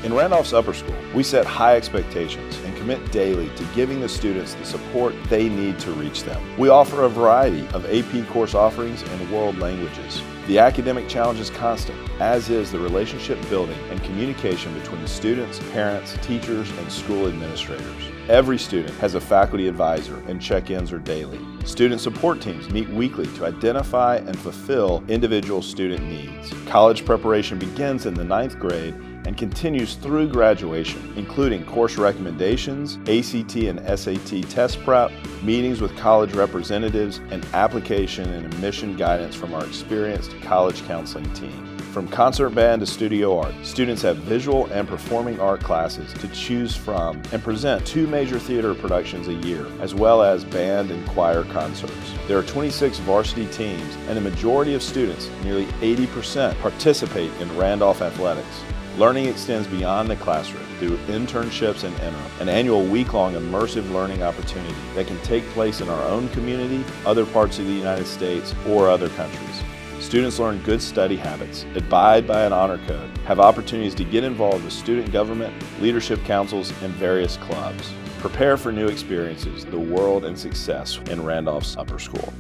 In Randolph's Upper School, we set high expectations and commit daily to giving the students the support they need to reach them. We offer a variety of AP course offerings in world languages. The academic challenge is constant, as is the relationship building and communication between students, parents, teachers, and school administrators. Every student has a faculty advisor and check-ins are daily. Student support teams meet weekly to identify and fulfill individual student needs. College preparation begins in the 9th grade and continues through graduation, including course recommendations, ACT and SAT test prep, meetings with college representatives, and application and admission guidance from our experienced college counseling team. From concert band to studio art, students have visual and performing art classes to choose from and present 2 major theater productions a year, as well as band and choir concerts. There are 26 varsity teams, and the majority of students, nearly 80%, participate in Randolph athletics. Learning extends beyond the classroom through internships and interim, an annual week-long immersive learning opportunity that can take place in our own community, other parts of the United States, or other countries. Students learn good study habits, abide by an honor code, have opportunities to get involved with student government, leadership councils, and various clubs. Prepare for new experiences, the world, and success in Randolph's Upper School.